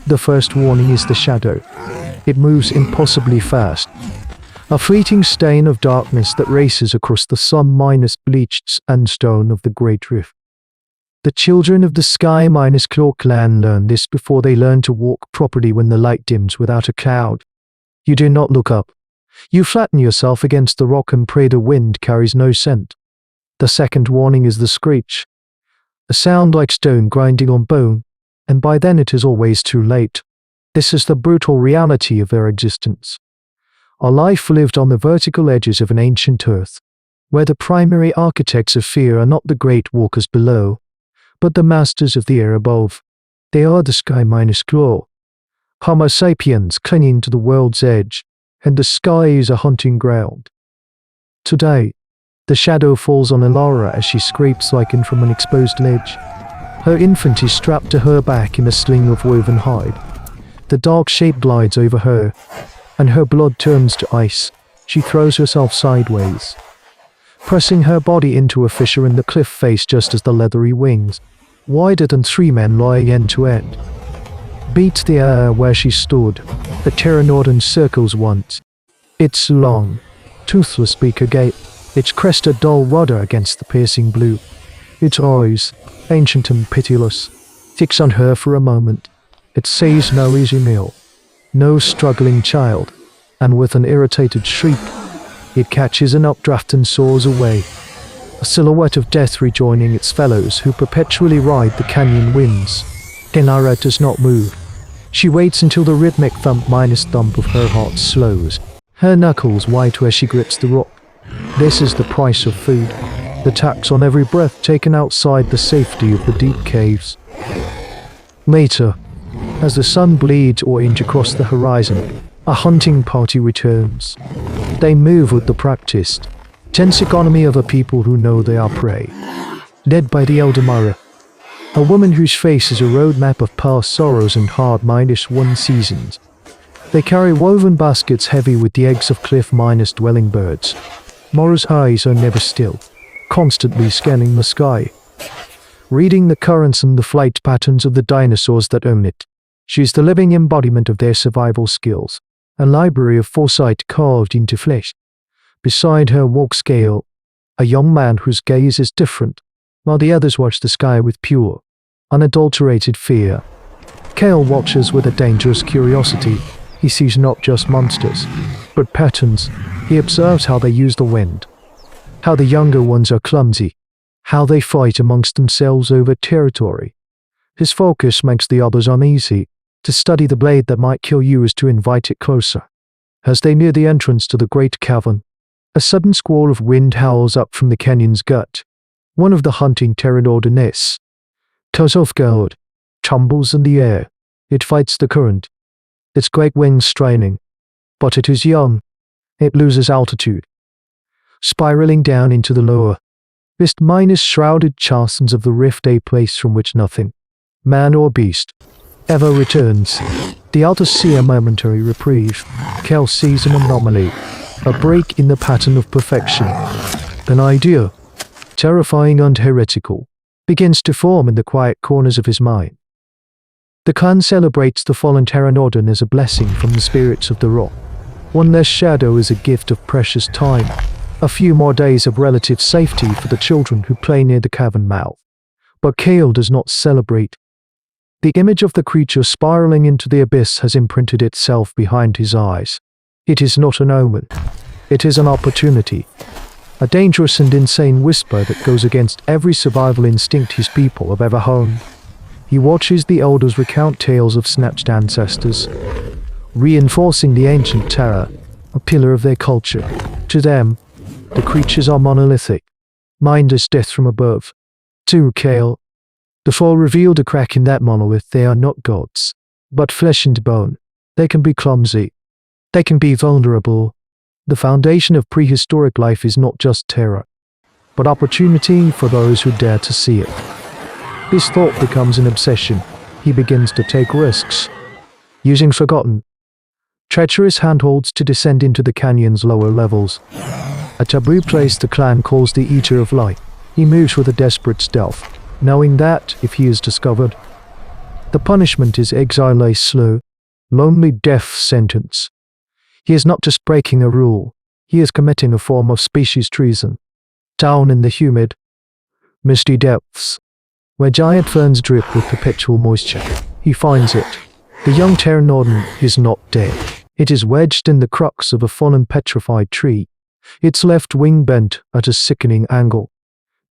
The first warning is the shadow. It moves impossibly fast. A fleeting stain of darkness that races across the sun-bleached sandstone of the Great Rift. The children of the sky-claw clan learn this before they learn to walk properly when the light dims without a cloud. You do not look up. You flatten yourself against the rock and pray the wind carries no scent. The second warning is the screech. A sound like stone grinding on bone, and by then it is always too late. This is the brutal reality of their existence. Our life lived on the vertical edges of an ancient earth, where the primary architects of fear are not the great walkers below, but the masters of the air above. They are the sky-claw. Homo sapiens clinging to the world's edge, and the sky is a hunting ground. Today, the shadow falls on Alara as she scrapes lichen from an exposed ledge. Her infant is strapped to her back in a sling of woven hide. The dark shape glides over her, and her blood turns to ice. She throws herself sideways, pressing her body into a fissure in the cliff face just as the leathery wings, wider than 3 men lying end to end, beats the air where she stood. The Pteranodon circles once. Its long, toothless beak agape, its crest a dull rudder against the piercing blue. Its eyes, ancient and pitiless, fix on her for a moment. It sees no easy meal, no struggling child, and with an irritated shriek, it catches an updraft and soars away, a silhouette of death rejoining its fellows who perpetually ride the canyon winds. Alara does not move. She waits until the rhythmic thump of her heart slows, her knuckles white where she grips the rock. This is the price of food, the tax on every breath taken outside the safety of the deep caves. Later, as the sun bleeds orange across the horizon, a hunting party returns. They move with the practiced, tense economy of a people who know they are prey. Led by the elder Mara, a woman whose face is a roadmap of past sorrows and hard-won seasons. They carry woven baskets heavy with the eggs of cliff-dwelling birds. Mara's eyes are never still, constantly scanning the sky, reading the currents and the flight patterns of the dinosaurs that own it. She's the living embodiment of their survival skills, a library of foresight carved into flesh. Beside her walks Kael, a young man whose gaze is different, while the others watch the sky with pure, unadulterated fear. Kael watches with a dangerous curiosity. He sees not just monsters, but patterns. He observes how they use the wind, how the younger ones are clumsy, how they fight amongst themselves over territory. His focus makes the others uneasy. To study the blade that might kill you is to invite it closer. As they near the entrance to the great cavern, a sudden squall of wind howls up from the canyon's gut. One of the hunting Pteranodon toes off guard, tumbles in the air. It fights the current, its great wings straining. But it is young. It loses altitude, spiraling down into the lower, shrouded chasms of the rift, a place from which nothing, man or beast, ever returns. The others see a momentary reprieve. Kael sees an anomaly, a break in the pattern of perfection. An idea, terrifying and heretical, begins to form in the quiet corners of his mind. The clan celebrates the fallen Pteranodon as a blessing from the spirits of the rock. One less shadow is a gift of precious time, a few more days of relative safety for the children who play near the cavern mouth. But Kael does not celebrate. The image of the creature spiraling into the abyss has imprinted itself behind his eyes. It is not an omen. It is an opportunity. A dangerous and insane whisper that goes against every survival instinct his people have ever honed. He watches the elders recount tales of snatched ancestors, reinforcing the ancient terror, a pillar of their culture. To them, the creatures are monolithic, mindless death from above. To Kael, the fall revealed a crack in that monolith. They are not gods, but flesh and bone. They can be clumsy. They can be vulnerable. The foundation of prehistoric life is not just terror, but opportunity for those who dare to see it. This thought becomes an obsession. He begins to take risks, using forgotten, treacherous handholds to descend into the canyon's lower levels. A taboo place the clan calls the Eater of Light. He moves with a desperate stealth, knowing that, if he is discovered, The punishment is exile, a slow, lonely death sentence. He is not just breaking a rule, he is committing a form of species treason. Down in the humid, misty depths, where giant ferns drip with perpetual moisture, he finds it. The young Pteranodon is not dead. It is wedged in the crux of a fallen petrified tree, its left wing bent at a sickening angle.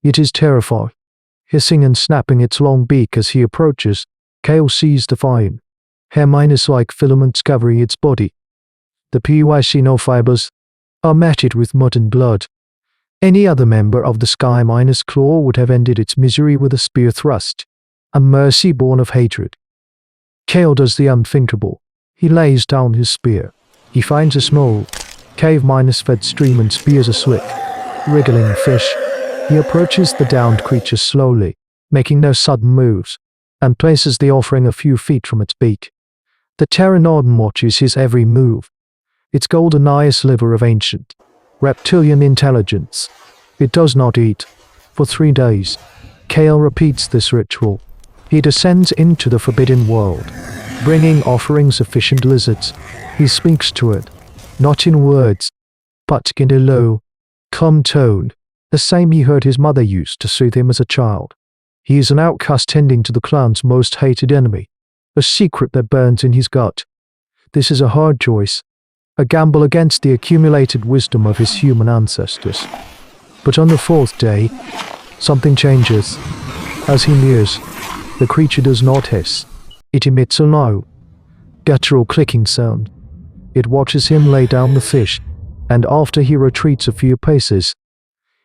It is terrified, hissing and snapping its long beak as he approaches. Kael sees the fine, hair-like filaments covering its body. The pycino fibers are matted with mud and blood. Any other member of the Sky-claw would have ended its misery with a spear thrust, a mercy born of hatred. Kael does the unthinkable. He lays down his spear. He finds a small, cave-fed stream and spears a slick, wriggling fish. He approaches the downed creature slowly, making no sudden moves, and places the offering a few feet from its beak. The Pteranodon watches his every move, its golden eye a sliver of ancient, reptilian intelligence. It does not eat. For 3 days, Kael repeats this ritual. He descends into the forbidden world, bringing offerings of fish and lizards. He speaks to it, not in words, but in a low, calm tone, the same he heard his mother use to soothe him as a child. He is an outcast tending to the clan's most hated enemy, a secret that burns in his gut. This is a hard choice, a gamble against the accumulated wisdom of his human ancestors. But on the 4th day, something changes. As he nears, the creature does not hiss. It emits a low, guttural clicking sound. It watches him lay down the fish, and after he retreats a few paces,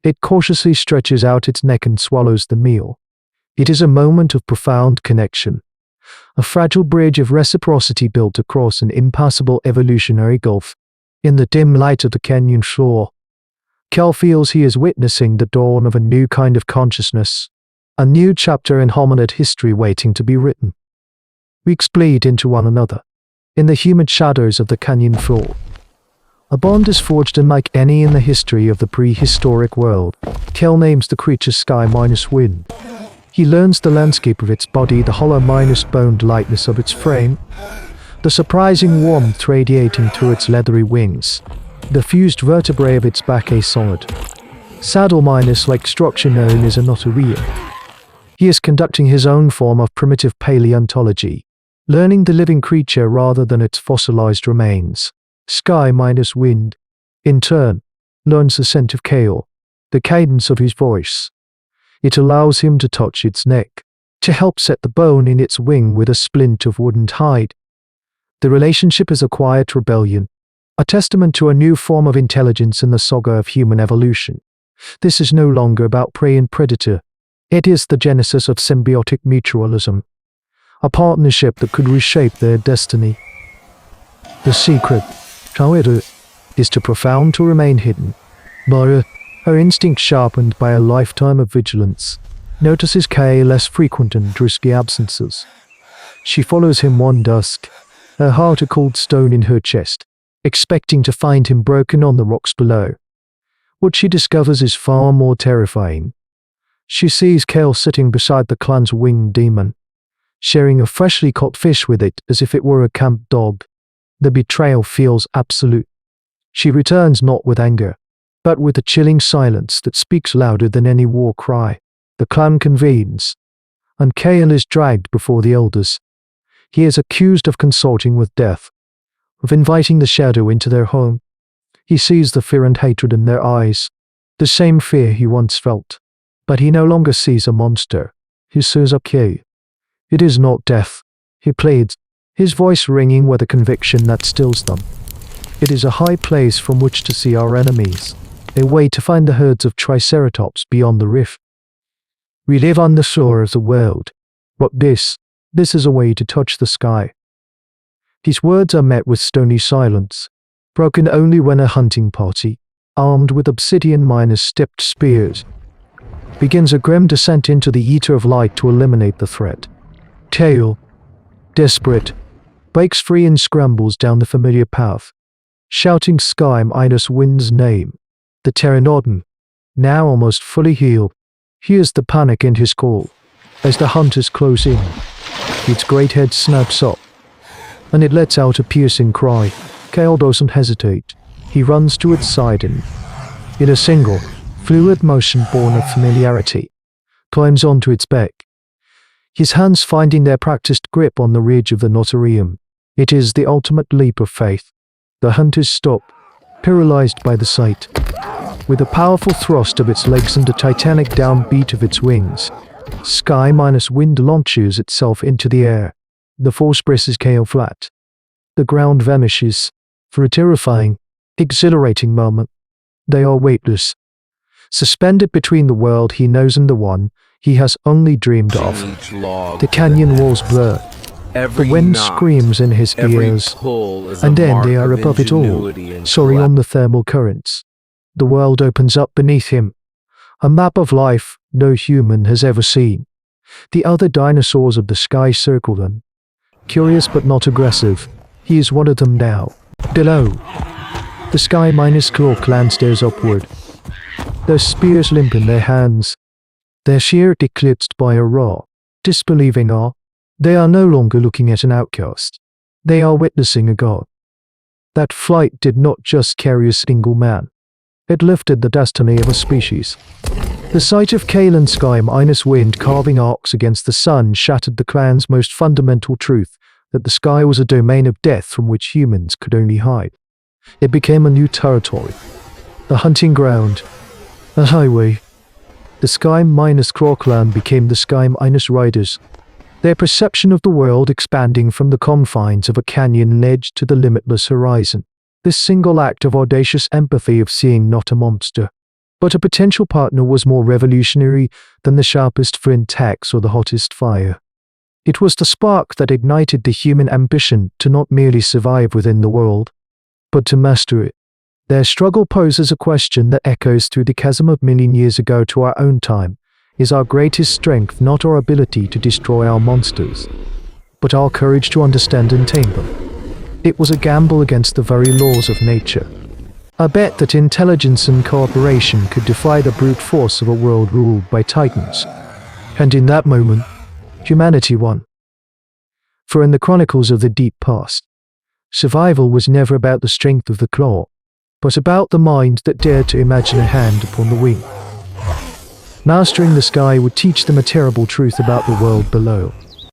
it cautiously stretches out its neck and swallows the meal. It is a moment of profound connection, a fragile bridge of reciprocity built across an impassable evolutionary gulf. In the dim light of the canyon floor, Kael feels he is witnessing the dawn of a new kind of consciousness, a new chapter in hominid history waiting to be written. Weeks bleed into one another, in the humid shadows of the canyon floor. A bond is forged unlike any in the history of the prehistoric world. Kael names the creature Sky-Wind. He learns the landscape of its body, the hollow-boned lightness of its frame, the surprising warmth radiating through its leathery wings, the fused vertebrae of its back, a solid, saddle-like structure known as a notoria. He is conducting his own form of primitive paleontology, learning the living creature rather than its fossilized remains. Sky-Wind, in turn, learns the scent of Kael, the cadence of his voice. It allows him to touch its neck, to help set the bone in its wing with a splint of wood and hide. The relationship is a quiet rebellion, a testament to a new form of intelligence in the saga of human evolution. This is no longer about prey and predator. It is the genesis of symbiotic mutualism, a partnership that could reshape their destiny. The secret, however, is too profound to remain hidden. Mara, her instinct sharpened by a lifetime of vigilance, notices Kael's less frequent and risky absences. She follows him one dusk, her heart a cold stone in her chest, expecting to find him broken on the rocks below. What she discovers is far more terrifying. She sees Kael sitting beside the clan's winged demon, sharing a freshly caught fish with it as if it were a camp dog. The betrayal feels absolute. She returns not with anger, but with a chilling silence that speaks louder than any war cry. The clan convenes, and Kael is dragged before the elders. He is accused of consorting with death, of inviting the shadow into their home. He sees the fear and hatred in their eyes, the same fear he once felt. But he no longer sees a monster. He sees a Kael. It is not death, he pleads, his voice ringing with a conviction that stills them. It is a high place from which to see our enemies, a way to find the herds of triceratops beyond the rift. We live on the shore of the world, but this is a way to touch the sky. His words are met with stony silence, broken only when a hunting party, armed with obsidian-stepped spears, begins a grim descent into the Eater of Light to eliminate the threat. Kael, desperate, breaks free and scrambles down the familiar path, shouting Sky-Wind's name. The Pteranodon, now almost fully healed, hears the panic in his call as the hunters close in. Its great head snaps up, and it lets out a piercing cry. Kael doesn't hesitate. He runs to its side and, in a single, fluid motion born of familiarity, climbs onto its back. His hands finding their practiced grip on the ridge of the notorium. It is the ultimate leap of faith. The hunters stop, paralyzed by the sight. With a powerful thrust of its legs and a titanic downbeat of its wings, Sky-Wind launches itself into the air. The force presses Kael flat. The ground vanishes. For a terrifying, exhilarating moment, they are weightless, suspended between the world he knows and the one he has only dreamed of. The canyon walls blur. The wind screams in his ears, and then they are above it all, soaring on the thermal currents. The world opens up beneath him, a map of life no human has ever seen. The other dinosaurs of the sky circle them, curious but not aggressive. He is one of them now. Below, the Sky-Claw clan stares upward, their spears limp in their hands, their shield eclipsed by a raw, disbelieving awe. They are no longer looking at an outcast. They are witnessing a god. That flight did not just carry a single man. It lifted the destiny of a species. The sight of Kael and Sky-Wind carving arcs against the sun shattered the clan's most fundamental truth, that the sky was a domain of death from which humans could only hide. It became a new territory, a hunting ground, a highway. The Sky-Claw clan became the Sky-Riders, their perception of the world expanding from the confines of a canyon ledge to the limitless horizon. This single act of audacious empathy of seeing not a monster, but a potential partner was more revolutionary than the sharpest flint axe or the hottest fire. It was the spark that ignited the human ambition to not merely survive within the world, but to master it. Their struggle poses a question that echoes through the chasm of million years ago to our own time. Is our greatest strength not our ability to destroy our monsters, but our courage to understand and tame them? It was a gamble against the very laws of nature. A bet that intelligence and cooperation could defy the brute force of a world ruled by titans. And in that moment, humanity won. For in the chronicles of the deep past, survival was never about the strength of the claw, but about the mind that dared to imagine a hand upon the wing. Mastering the sky would teach them a terrible truth about the world below.